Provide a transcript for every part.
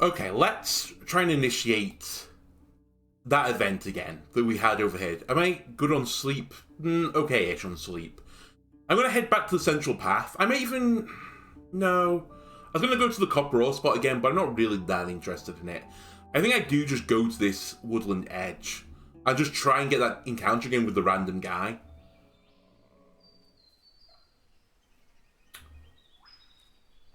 Okay, let's try and initiate that event again that we had overhead. Am I good on sleep? Okay-ish on sleep. I'm going to head back to the central path. I may even... No. I was going to go to the Copper spot again, but I'm not really that interested in it. I think I do just go to this woodland edge and just try and get that encounter again with the random guy.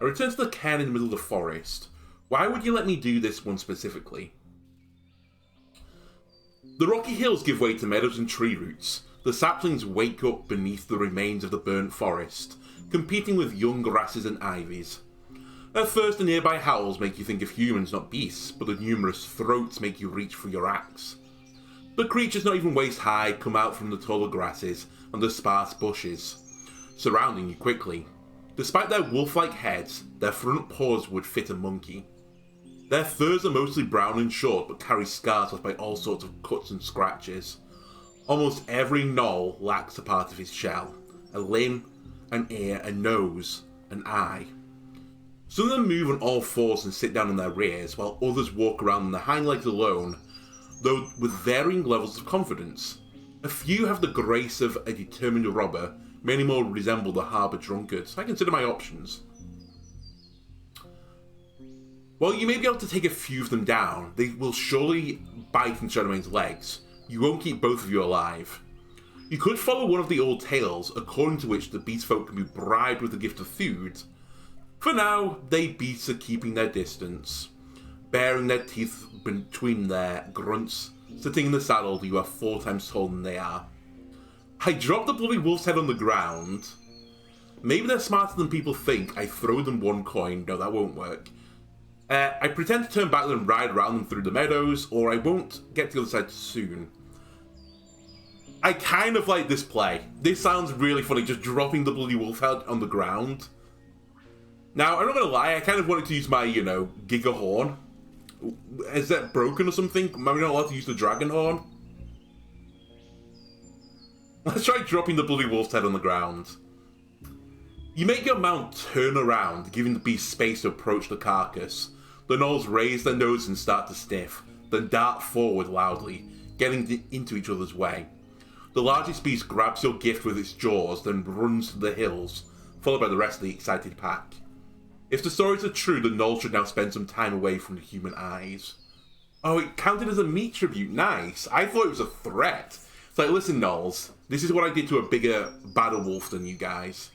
I return to the cairn in the middle of the forest. Why would you let me do this one specifically? The rocky hills give way to meadows and tree roots. The saplings wake up beneath the remains of the burnt forest, competing with young grasses and ivies. At first, the nearby howls make you think of humans, not beasts, but the numerous throats make you reach for your axe. The creatures not even waist high come out from the taller grasses and the sparse bushes, surrounding you quickly. Despite their wolf-like heads, their front paws would fit a monkey. Their furs are mostly brown and short, but carry scars left by all sorts of cuts and scratches. Almost every gnoll lacks a part of his shell: a limb, an ear, a nose, an eye. Some of them move on all fours and sit down on their rears, while others walk around on their hind legs alone, though with varying levels of confidence. A few have the grace of a determined robber, many more resemble the harbour drunkards. I consider my options. While you may be able to take a few of them down, they will surely bite into Shadowmane's legs. You won't keep both of you alive. You could follow one of the old tales, according to which the beast folk can be bribed with the gift of food. For now, they beasts are keeping their distance, baring their teeth between their grunts, sitting in the saddle you are 4 times taller than they are. I drop the bloody wolf's head on the ground. Maybe they're smarter than people think. I throw them 1 coin. No, that won't work. I pretend to turn back and ride around them through the meadows, or I won't get to the other side soon. I kind of like this play. This sounds really funny, just dropping the bloody wolf head on the ground. Now, I'm not going to lie, I kind of wanted to use my, Giga Horn. Is that broken or something? Am I not allowed to use the Dragon Horn? Let's try dropping the bloody wolf's head on the ground. You make your mount turn around, giving the beast space to approach the carcass. The gnolls raise their noses and start to sniff, then dart forward loudly, getting into each other's way. The largest beast grabs your gift with its jaws, then runs to the hills, followed by the rest of the excited pack. If the stories are true, the gnolls should now spend some time away from the human eyes. Oh, it counted as a meat tribute. Nice. I thought it was a threat. It's like, listen, gnolls, this is what I did to a bigger, badder wolf than you guys.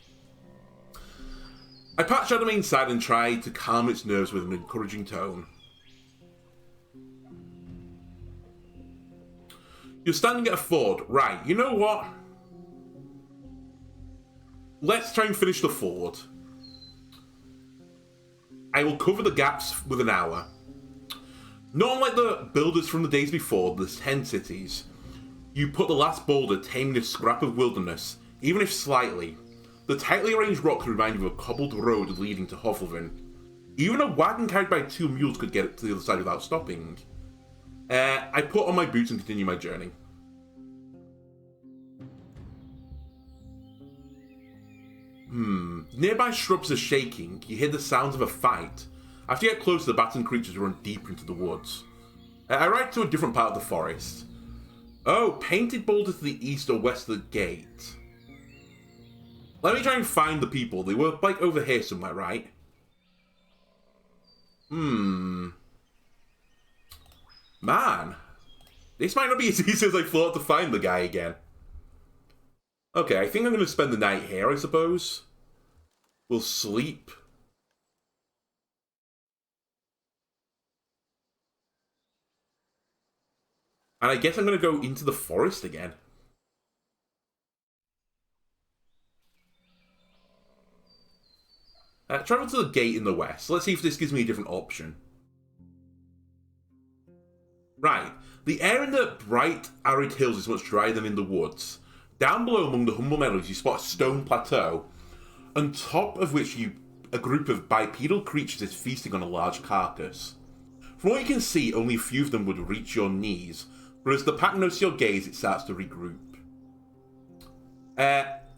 I pat Shadowmane's side and try to calm its nerves with an encouraging tone. You're standing at a ford. Right, you know what? Let's try and finish the ford. I will cover the gaps with an hour. Not unlike the builders from the days before, the 10 cities, you put the last boulder taming a scrap of wilderness, even if slightly. The tightly arranged rocks remind you of a cobbled road leading to Hovelvin. Even a wagon carried by 2 mules could get it to the other side without stopping. I put on my boots and continue my journey. Nearby shrubs are shaking. You hear the sounds of a fight. After you get closer, the battered creatures run deeper into the woods. I ride to a different part of the forest. Oh, painted boulders to the east or west of the gate. Let me try and find the people. They were, like, over here somewhere, right? Man. This might not be as easy as I thought to find the guy again. Okay, I think I'm going to spend the night here, I suppose. We'll sleep. And I guess I'm going to go into the forest again. Travel to the gate in the west. Let's see if this gives me a different option. Right. The air in the bright, arid hills is much drier than in the woods. Down below among the humble meadows, you spot a stone plateau, on top of which a group of bipedal creatures is feasting on a large carcass. From what you can see, only a few of them would reach your knees, but as the pack notices your gaze, it starts to regroup.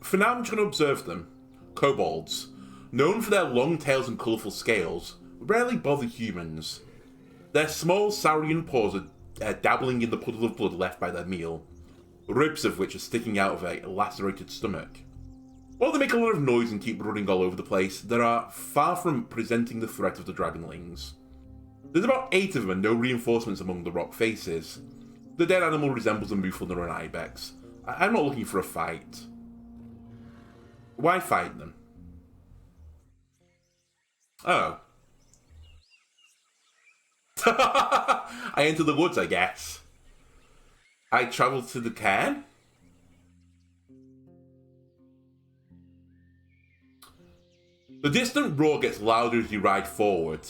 For now, I'm just going to observe them. Kobolds. Known for their long tails and colourful scales, rarely bother humans. Their small saurian paws are dabbling in the puddle of blood left by their meal, ribs of which are sticking out of a lacerated stomach. While they make a lot of noise and keep running all over the place, they are far from presenting the threat of the dragonlings. There's about 8 of them and no reinforcements among the rock faces. The dead animal resembles a mouflon or an ibex. I'm not looking for a fight. Why fight them? Oh. I entered the woods, I guess. I travelled to the cairn? The distant roar gets louder as you ride forward,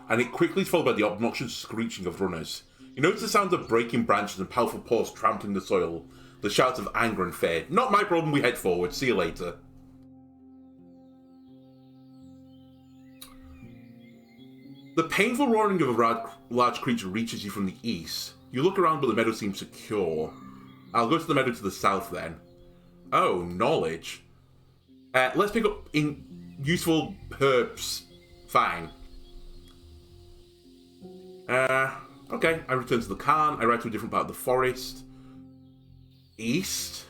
and it quickly is followed by the obnoxious screeching of runners. You notice the sounds of breaking branches and powerful paws trampling the soil, the shouts of anger and fear. Not my problem, we head forward. See you later. The painful roaring of a large creature reaches you from the east. You look around, but the meadow seems secure. I'll go to the meadow to the south then. Oh, knowledge. Let's pick up in useful herbs. Fine. Okay, I return to the cairn. I ride to a different part of the forest. East.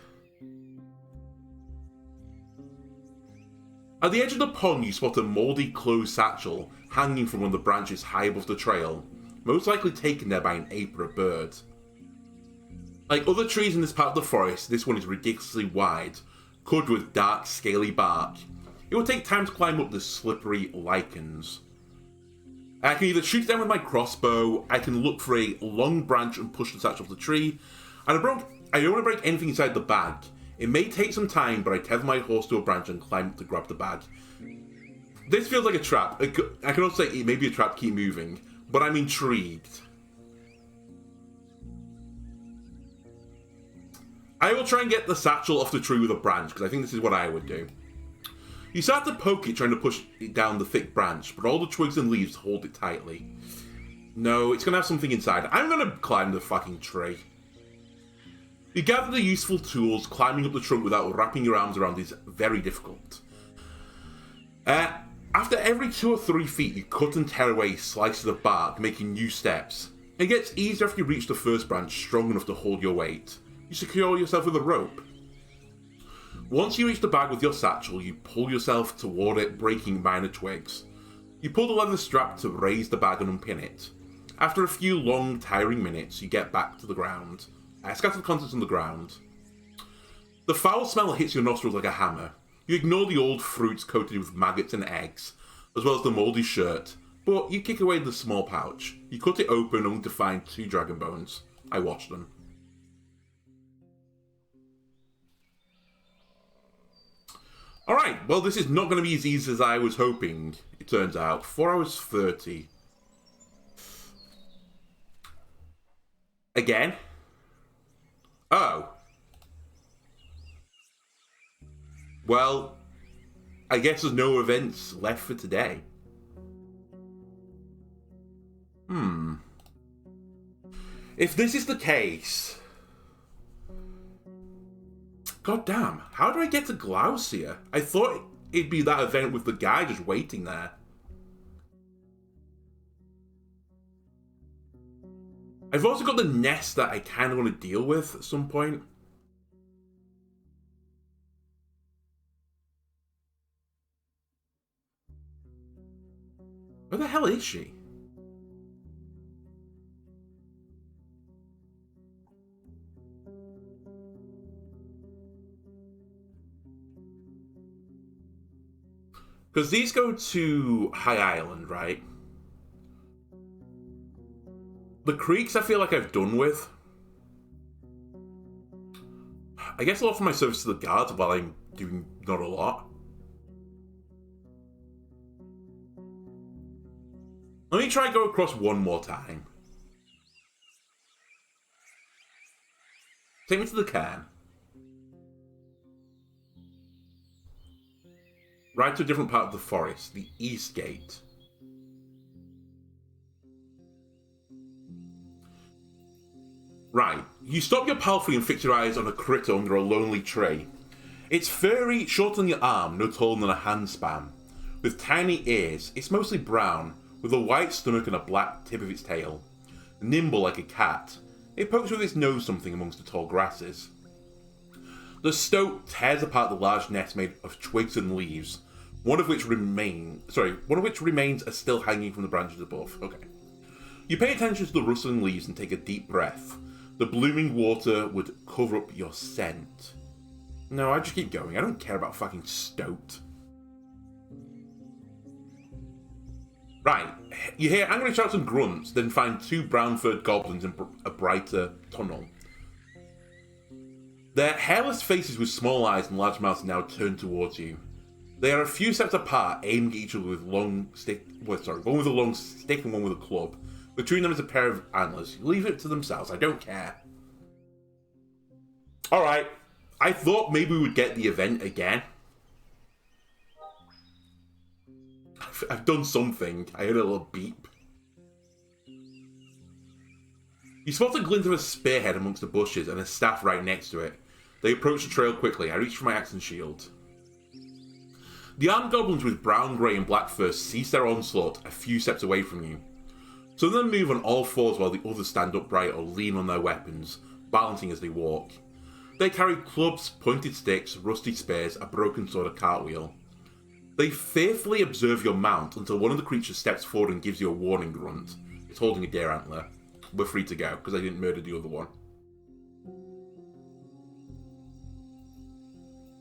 At the edge of the pond, you spot a mouldy closed satchel hanging from one of the branches high above the trail, most likely taken there by an ape or a bird. Like other trees in this part of the forest, this one is ridiculously wide, covered with dark, scaly bark. It will take time to climb up the slippery lichens. I can either shoot down with my crossbow, I can look for a long branch and push the satchel off the tree, and I don't want to break anything inside the bag. It may take some time, but I tether my horse to a branch and climb up to grab the bag. This feels like a trap. I can also say it may be a trap, keep moving, but I'm intrigued. I will try and get the satchel off the tree with a branch, because I think this is what I would do. You start to poke it, trying to push it down the thick branch, but all the twigs and leaves hold it tightly. No, it's going to have something inside. I'm going to climb the fucking tree. You gather the useful tools. Climbing up the trunk without wrapping your arms around is very difficult. After every 2 or 3 feet, you cut and tear away slices of bark, making new steps. It gets easier after you reach the first branch strong enough to hold your weight. You secure yourself with a rope. Once you reach the bag with your satchel, you pull yourself toward it, breaking minor twigs. You pull the leather strap to raise the bag and unpin it. After a few long, tiring minutes, you get back to the ground. Scatter the contents on the ground. The foul smell hits your nostrils like a hammer. You ignore the old fruits coated with maggots and eggs, as well as the mouldy shirt, but you kick away the small pouch. You cut it open only to find 2 dragon bones. I watch them. Alright, well this is not going to be as easy as I was hoping, it turns out. 4 hours 30. Again? Oh. Well, I guess there's no events left for today. If this is the case... God damn, how do I get to Glaucia? I thought it'd be that event with the guy just waiting there. I've also got the nest that I kind of want to deal with at some point. Where the hell is she? Because these go to High Island, right? The creeks I feel like I've done with. I guess I'll offer my service to the guards while I'm doing not a lot. Let me try and go across one more time. Take me to the cairn. Ride to a different part of the forest, the East Gate. Right, you stop your palfrey and fix your eyes on a critter under a lonely tree. It's furry, short on your arm, no taller than a handspan. With tiny ears, it's mostly brown, with a white stomach and a black tip of its tail. Nimble like a cat, it pokes with its nose something amongst the tall grasses. The stoat tears apart the large nest made of twigs and leaves, one of which remains are still hanging from the branches above. Okay. You pay attention to the rustling leaves and take a deep breath. The blooming water would cover up your scent. No, I just keep going. I don't care about fucking stoat. Right. You hear angry shouts and grunts, then find two brown-furred goblins in a brighter tunnel. Their hairless faces with small eyes and large mouths now turn towards you. They are a few steps apart, aiming at each other with one with a long stick and one with a club. Between them is a pair of antlers. Leave it to themselves, I don't care. Alright, I thought maybe we would get the event again. I've done something. I heard a little beep. You spot a glint of a spearhead amongst the bushes and a staff right next to it. They approach the trail quickly. I reach for my axe and shield. The armed goblins with brown, grey and black fur cease their onslaught a few steps away from you. Some of them move on all fours while the others stand upright or lean on their weapons, balancing as they walk. They carry clubs, pointed sticks, rusty spears, a broken sword, a cartwheel. They fearfully observe your mount until one of the creatures steps forward and gives you a warning grunt. It's holding a deer antler. We're free to go, because I didn't murder the other one.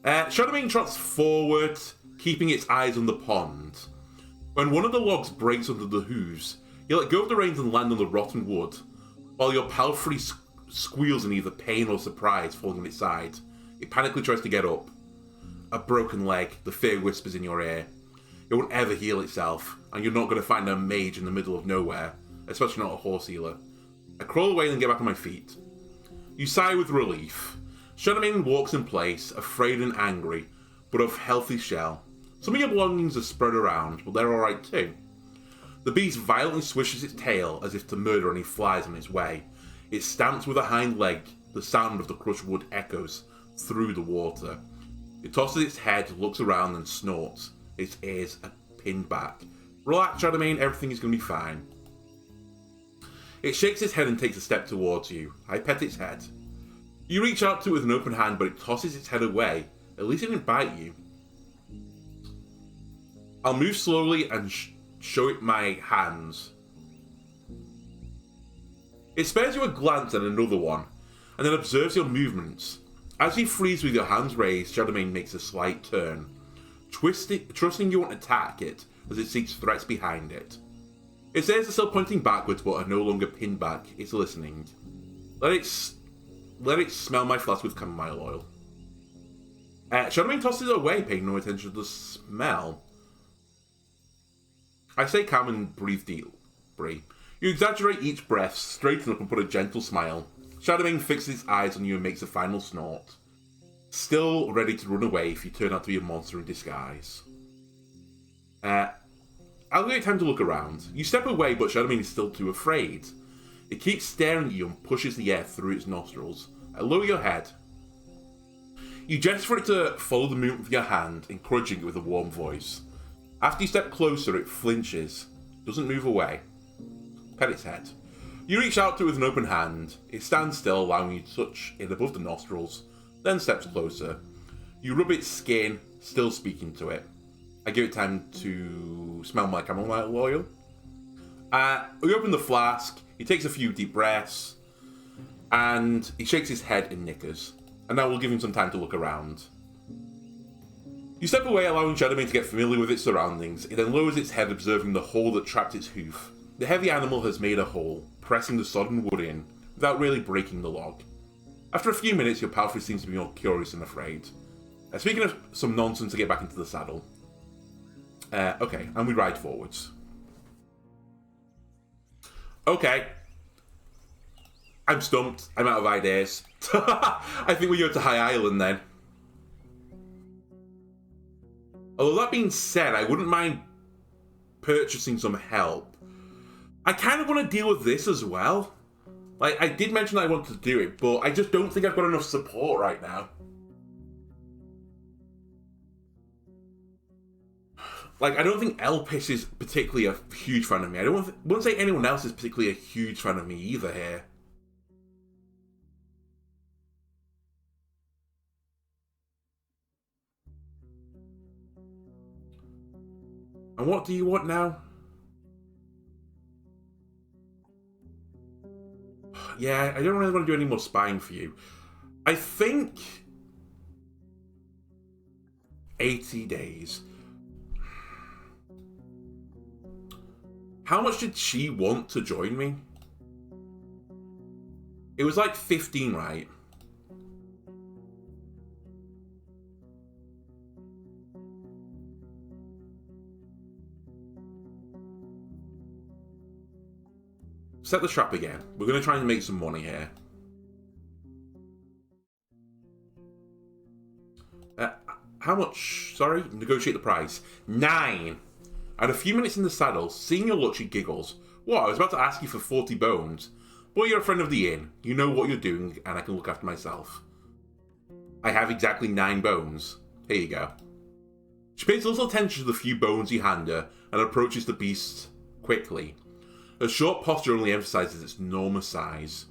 Shadowmane trots forward, keeping its eyes on the pond. When one of the logs breaks under the hooves, you let go of the reins and land on the rotten wood, while your palfrey squeals in either pain or surprise falling on its side. It panically tries to get up. A broken leg, the fear whispers in your ear. It won't ever heal itself, and you're not going to find a mage in the middle of nowhere, especially not a horse healer. I crawl away and get back on my feet. You sigh with relief. Shadowmane walks in place, afraid and angry, but of healthy shell. Some of your belongings are spread around, but they're alright too. The beast violently swishes its tail as if to murder any flies on its way. It stamps with a hind leg. The sound of the crushed wood echoes through the water. It tosses its head, looks around and snorts. Its ears are pinned back. Relax, Shadowmane, everything is going to be fine. It shakes its head and takes a step towards you. I pet its head. You reach out to it with an open hand, but it tosses its head away. At least it didn't bite you. I'll move slowly and show it my hands. It spares you a glance and another one, and then observes your movements. As you freeze with your hands raised, Shadowmane makes a slight turn, trusting you won't attack it as it seeks threats behind it. Its ears are still pointing backwards but are no longer pinned back. It's listening. Let it smell my flask with chamomile oil. Shadowmane tosses it away, paying no attention to the smell. I stay calm and breathe deeply. You exaggerate each breath, straighten up and put a gentle smile. Shadowmane fixes its eyes on you and makes a final snort. Still ready to run away if you turn out to be a monster in disguise. I'll give it time to look around. You step away, but Shadowmane is still too afraid. It keeps staring at you and pushes the air through its nostrils. Lower your head. You gesture for it to follow the movement with your hand, encouraging it with a warm voice. After you step closer, it flinches, doesn't move away. Pet its head. You reach out to it with an open hand. It stands still, allowing you to touch it above the nostrils, then steps closer. You rub its skin, still speaking to it. I give it time to smell my chamomile oil. We open the flask. He takes a few deep breaths, and he shakes his head and nickers. And now we'll give him some time to look around. You step away, allowing Shadowmane to get familiar with its surroundings. It then lowers its head, observing the hole that trapped its hoof. The heavy animal has made a hole, pressing the sodden wood in, without really breaking the log. After a few minutes, your palfrey seems to be more curious than afraid. Speaking of some nonsense to get back into the saddle. Okay, and we ride forwards. Okay. I'm stumped. I'm out of ideas. I think we go to High Island then. Although that being said, I wouldn't mind purchasing some help. I kind of want to deal with this as well. Like, I did mention that I wanted to do it, but I just don't think I've got enough support right now. Like, I don't think Elpis is particularly a huge fan of me. I wouldn't say anyone else is particularly a huge fan of me either here. And what do you want now? Yeah, I don't really want to do any more spying for you. I think 80 days. How much did she want to join me? It was like 15, right? Set the trap again. We're going to try and make some money here. How much? Sorry? Negotiate the price. 9. I had a few minutes in the saddle. Seeing your luck, she giggles. What? I was about to ask you for 40 bones. But you're a friend of the inn. You know what you're doing, and I can look after myself. I have exactly 9 bones. Here you go. She pays little attention to the few bones you hand her, and approaches the beast quickly. Her short posture only emphasizes its enormous size.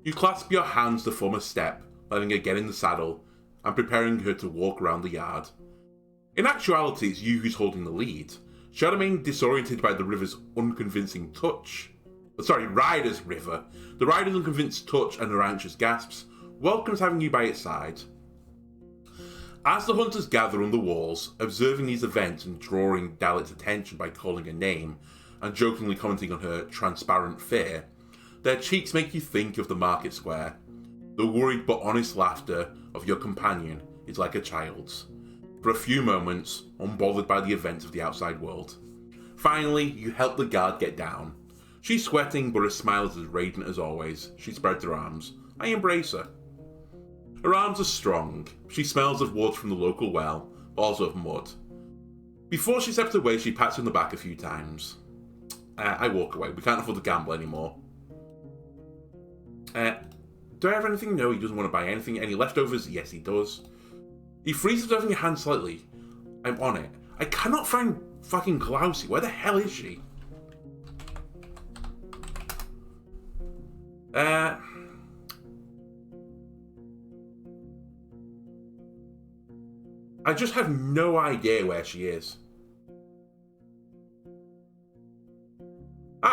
You clasp your hands to form a step, letting her get in the saddle, and preparing her to walk around the yard. In actuality, it's you who's holding the lead. She remained disoriented by the rider's unconvincing touch. Rider's river. The rider's unconvinced touch and her anxious gasps welcomes having you by its side. As the hunters gather on the walls, observing these events and drawing Dalit's attention by calling her name, and jokingly commenting on her transparent fear, their cheeks make you think of the market square. The worried but honest laughter of your companion is like a child's. For a few moments, unbothered by the events of the outside world. Finally, you help the guard get down. She's sweating, but her smile is as radiant as always. She spreads her arms. I embrace her. Her arms are strong. She smells of water from the local well, but also of mud. Before she steps away, she pats her on the back a few times. I walk away. We can't afford to gamble anymore. Do I have anything? No, he doesn't want to buy anything. Any leftovers? Yes, he does. He frees himself in your hand slightly. I'm on it. I cannot find fucking Glousy. Where the hell is she? I just have no idea where she is.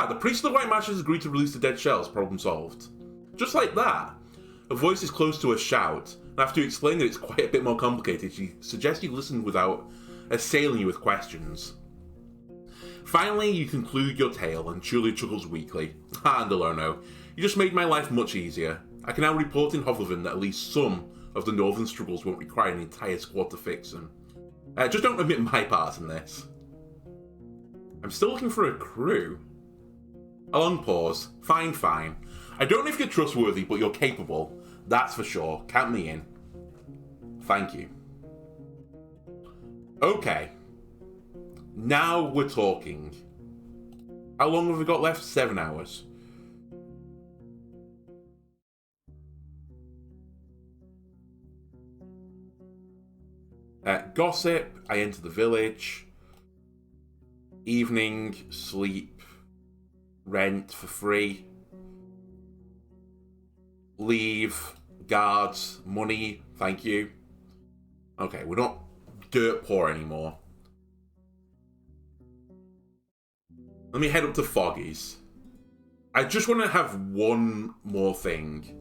The priest of the White Match has agreed to release the dead shells. Problem solved. Just like that. Her voice is close to a shout, and after you explain that it's quite a bit more complicated, she suggests you listen without assailing you with questions. Finally, you conclude your tale, and Julia chuckles weakly. Andalono, you just made my life much easier. I can now report in Hovleven that at least some of the northern struggles won't require an entire squad to fix them. Just don't admit my part in this. I'm still looking for a crew. A long pause. Fine. I don't know if you're trustworthy, but you're capable. That's for sure. Count me in. Thank you. Okay. Now we're talking. How long have we got left? 7 hours. Gossip. I enter the village. Evening. Sleep. Rent for free. Leave. Guards. Money. Thank you. Okay, we're not dirt poor anymore. Let me head up to Foggy's. I just want to have one more thing.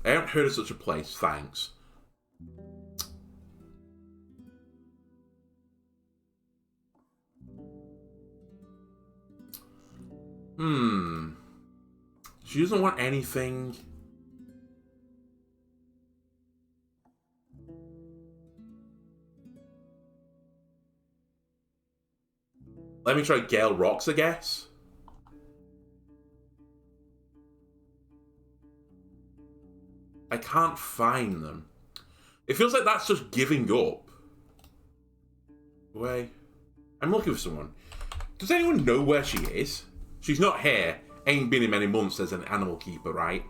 I haven't heard of such a place, thanks. She doesn't want anything. Let me try Gale Rocks, I guess. I can't find them. It feels like that's just giving up. Wait. I'm looking for someone. Does anyone know where she is? She's not here. Ain't been in many months as an animal keeper, right?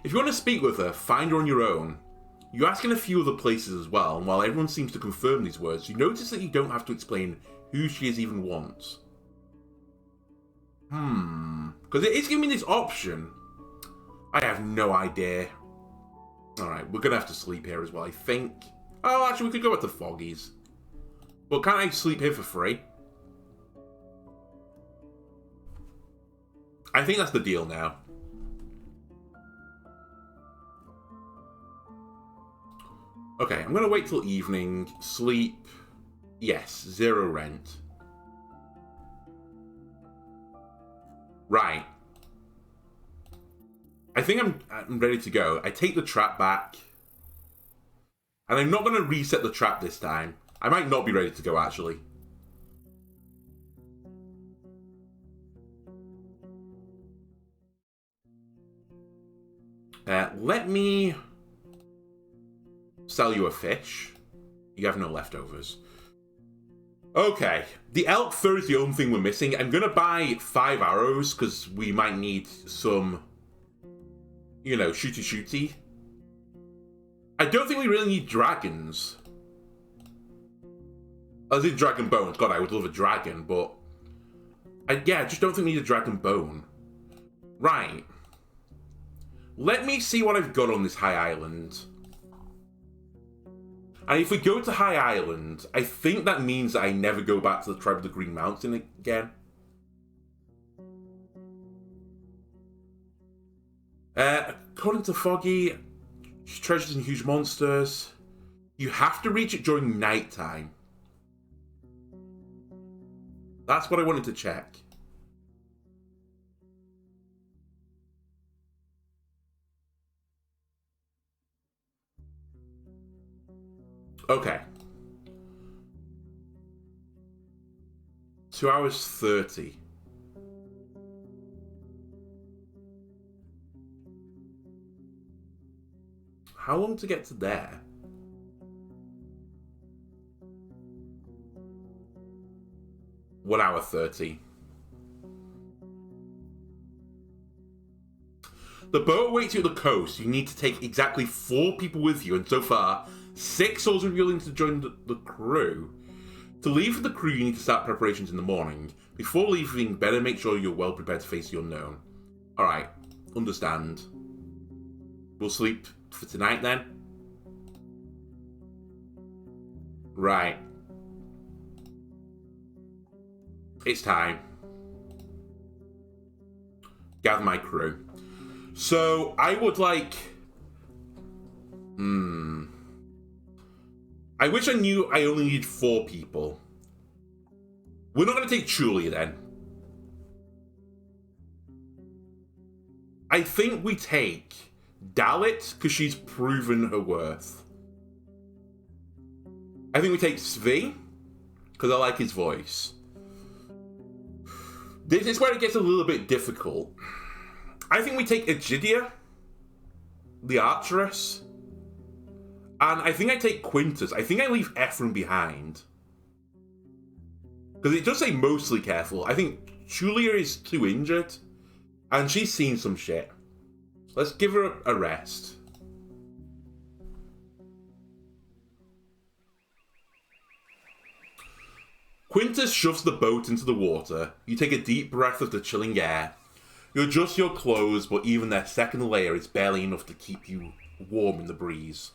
If you want to speak with her, find her on your own. You ask in a few other places as well, and while everyone seems to confirm these words, you notice that you don't have to explain who she is even once. Because it is giving me this option. I have no idea. Alright, we're going to have to sleep here as well, I think. Oh, actually, we could go with the Foggies. But can't I sleep here for free? I think that's the deal now. Okay, I'm going to wait till evening, sleep. Yes, 0 rent. Right. I think I'm ready to go. I take the trap back. And I'm not going to reset the trap this time. I might not be ready to go, actually. Let me sell you a fish. You have no leftovers. Okay, the elk fur is the only thing we're missing. I'm going to buy 5 arrows because we might need some, you know, shooty-shooty. I don't think we really need dragons. As in dragon bones. God, I would love a dragon, but... I just don't think we need a dragon bone. Right. Let me see what I've got on this high island. And if we go to High Island, I think that means that I never go back to the Tribe of the Green Mountain again. According to Foggy, treasures and huge monsters. You have to reach it during nighttime. That's what I wanted to check. Okay. 2 hours 30. How long to get to there? One hour 30. The boat awaits you at the coast. You need to take exactly 4 people with you, and so far, 6 souls are willing to join the crew. To leave for the crew, you need to start preparations in the morning. Before leaving, better make sure you're well prepared to face the unknown. Alright, understand. We'll sleep for tonight then? Right. It's time. Gather my crew. So, I would like... I wish I knew I only need 4 people. We're not going to take Julia then. I think we take Dalit, because she's proven her worth. I think we take Svi, because I like his voice. This is where it gets a little bit difficult. I think we take Egidia, the archeress. And I think I take Quintus. I think I leave Ephraim behind. Because it does say mostly careful. I think Julia is too injured. And she's seen some shit. Let's give her a rest. Quintus shoves the boat into the water. You take a deep breath of the chilling air. You adjust your clothes, but even their second layer is barely enough to keep you warm in the breeze.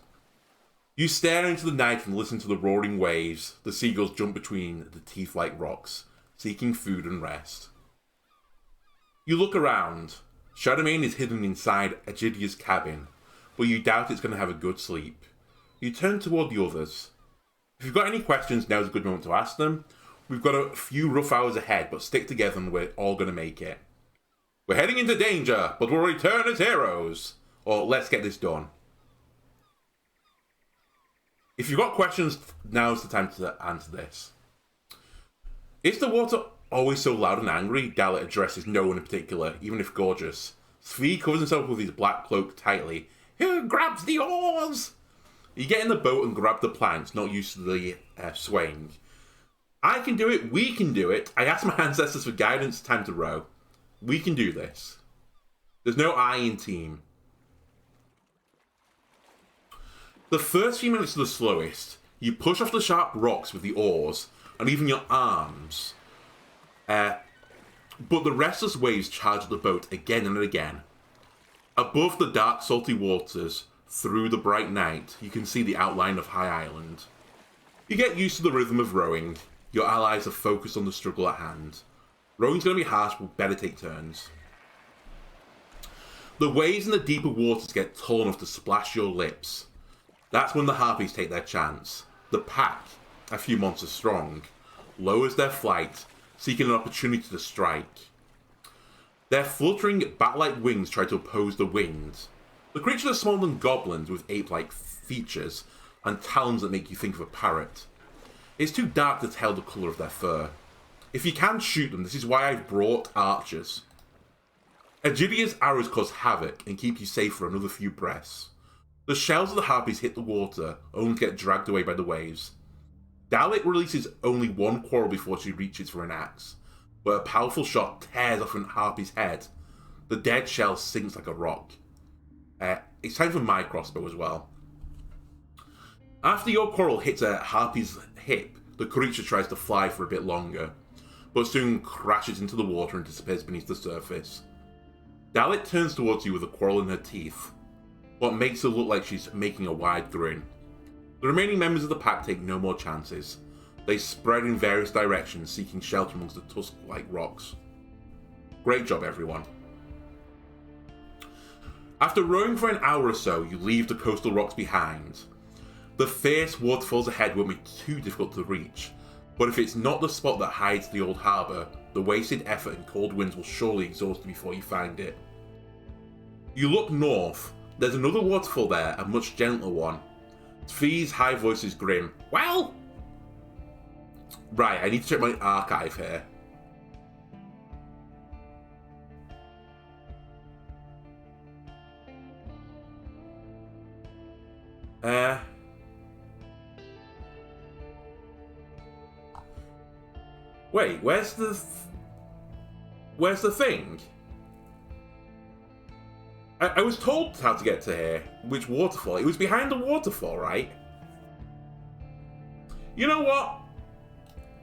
You stare into the night and listen to the roaring waves. The seagulls jump between the teeth-like rocks, seeking food and rest. You look around. Shadowmane is hidden inside Egidia's cabin, but you doubt it's going to have a good sleep. You turn toward the others. If you've got any questions, now's a good moment to ask them. We've got a few rough hours ahead, but stick together and we're all going to make it. We're heading into danger, but we'll return as heroes. Or let's get this done. If you've got questions, now's the time to answer this. Is the water always so loud and angry? Dalit addresses no one in particular, even if gorgeous. Svi covers himself with his black cloak tightly. Who grabs the oars? You get in the boat and grab the planks, not used to the swaying. I can do it, we can do it. I asked my ancestors for guidance, time to row. We can do this. There's no I in team. The first few minutes are the slowest. You push off the sharp rocks with the oars, and even your arms. But the restless waves charge the boat again and again. Above the dark, salty waters, through the bright night, you can see the outline of High Island. You get used to the rhythm of rowing. Your allies are focused on the struggle at hand. Rowing's going to be harsh, but better take turns. The waves in the deeper waters get tall enough to splash your lips. That's when the harpies take their chance. The pack, a few monsters strong, lowers their flight, seeking an opportunity to strike. Their fluttering, bat-like wings try to oppose the wind. The creatures are smaller than goblins with ape-like features and talons that make you think of a parrot. It's too dark to tell the colour of their fur. If you can shoot them, this is why I've brought archers. Agidia's arrows cause havoc and keep you safe for another few breaths. The shells of the harpies hit the water, only to get dragged away by the waves. Dalit releases only one quarrel before she reaches for an axe, but a powerful shot tears off an harpy's head. The dead shell sinks like a rock. It's time for my crossbow as well. After your quarrel hits a harpy's hip, the creature tries to fly for a bit longer, but soon crashes into the water and disappears beneath the surface. Dalit turns towards you with a quarrel in her teeth, what makes her look like she's making a wide grin. The remaining members of the pack take no more chances. They spread in various directions, seeking shelter amongst the tusk-like rocks. Great job, everyone. After rowing for an hour or so, you leave the coastal rocks behind. The fierce waterfalls ahead won't be too difficult to reach, but if it's not the spot that hides the old harbour, the wasted effort and cold winds will surely exhaust you before you find it. You look north. There's another waterfall there, a much gentler one. Tvi's high voice is grim. Well? Right, I need to check my archive here. Wait, where's the thing? I was told how to get to here. Which waterfall? It was behind the waterfall, right? You know what?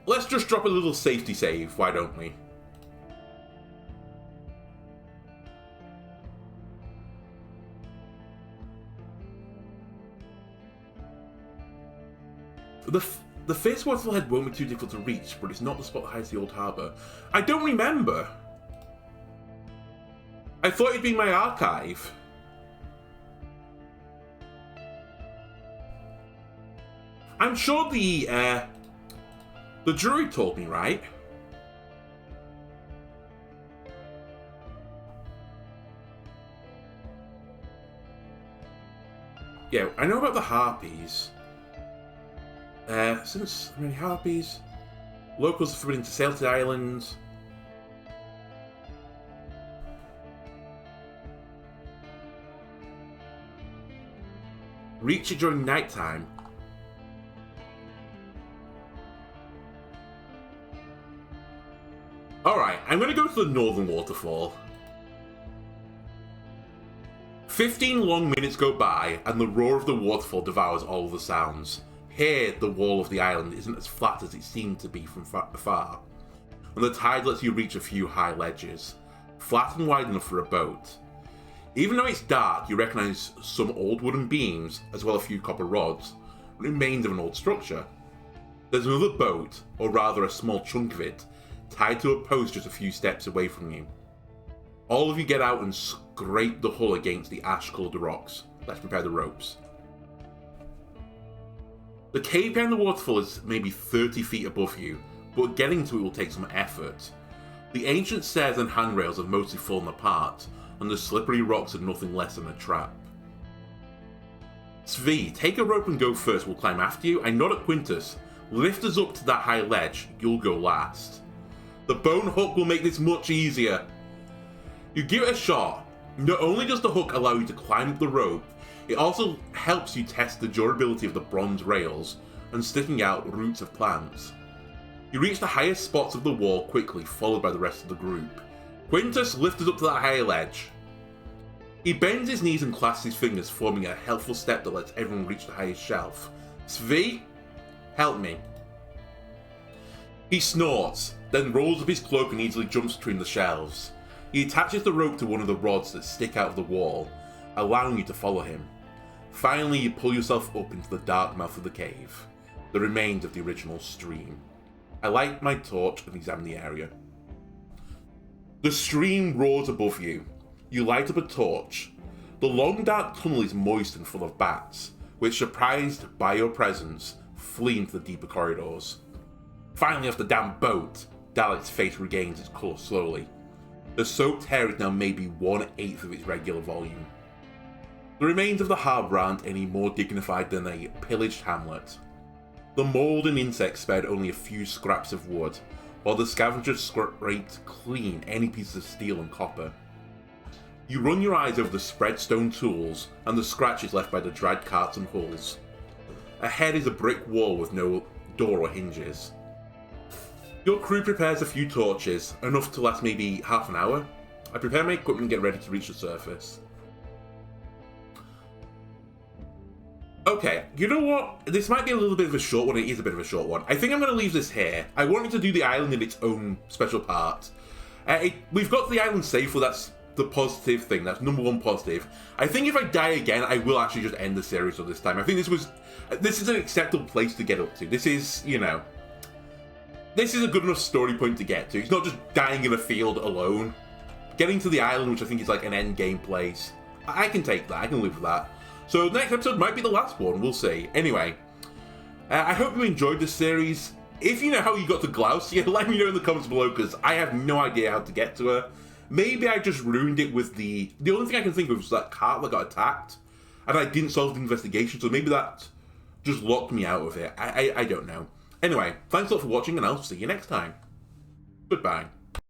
Let's just drop a little safety save, why don't we? The fierce waterfall head won't be too difficult to reach, but it's not the spot that hides the old harbour. I don't remember. I thought it'd be my archive. I'm sure the druid told me, right? Yeah, I know about the harpies. Since many harpies, locals are forbidden to sail to the islands. Reach it during nighttime. Alright, I'm going to go to the northern waterfall. 15 long minutes go by, and the roar of the waterfall devours all of the sounds. Here, the wall of the island isn't as flat as it seemed to be from afar, and the tide lets you reach a few high ledges, flat and wide enough for a boat. Even though it's dark, you recognise some old wooden beams, as well as a few copper rods, remains of an old structure. There's another boat, or rather a small chunk of it, tied to a post just a few steps away from you. All of you get out and scrape the hull against the ash-coloured rocks. Let's prepare the ropes. The cave behind the waterfall is maybe 30 feet above you, but getting to it will take some effort. The ancient stairs and handrails have mostly fallen apart, and the slippery rocks are nothing less than a trap. Tvi, take a rope and go first, we'll climb after you. I nod at Quintus. Lift us up to that high ledge, you'll go last. The bone hook will make this much easier. You give it a shot. Not only does the hook allow you to climb up the rope, it also helps you test the durability of the bronze rails and sticking out roots of plants. You reach the highest spots of the wall quickly, followed by the rest of the group. Quintus, lift us up to that higher ledge. He bends his knees and clasps his fingers, forming a helpful step that lets everyone reach the highest shelf. Svi, help me. He snorts, then rolls up his cloak and easily jumps between the shelves. He attaches the rope to one of the rods that stick out of the wall, allowing you to follow him. Finally, you pull yourself up into the dark mouth of the cave, the remains of the original stream. I light my torch and examine the area. The stream roars above you. You light up a torch. The long dark tunnel is moist and full of bats, which, surprised by your presence, flee into the deeper corridors. Finally, off the damn boat, Dalek's face regains its colour slowly. The soaked hair is now maybe 1/8 of its regular volume. The remains of the harbour aren't any more dignified than a pillaged hamlet. The mould and insects spared only a few scraps of wood, while the scavengers scraped clean any pieces of steel and copper. You run your eyes over the spread stone tools and the scratches left by the dragged carts and hulls. Ahead is a brick wall with no door or hinges. Your crew prepares a few torches, enough to last maybe half an hour. I prepare my equipment and get ready to reach the surface. Okay, you know what? This might be a little bit of a short one. It is a bit of a short one. I think I'm going to leave this here. I wanted to do the island in its own special part. We've got the island safe, well, that's the positive thing. That's number one positive. I think if I die again, I will actually just end the series on this time. I think this is an acceptable place to get up to. This is, you know, this is a good enough story point to get to. It's not just dying in a field alone. Getting to the island, which I think is like an end game place. I can take that. I can live with that. So the next episode might be the last one, we'll see. Anyway, I hope you enjoyed this series. If you know how you got to Glaucia, let me know in the comments below, because I have no idea how to get to her. Maybe I just ruined it with the only thing I can think of was that cart that got attacked, and I didn't solve the investigation, so maybe that just locked me out of it. I don't know. Anyway, thanks a lot for watching, and I'll see you next time. Goodbye.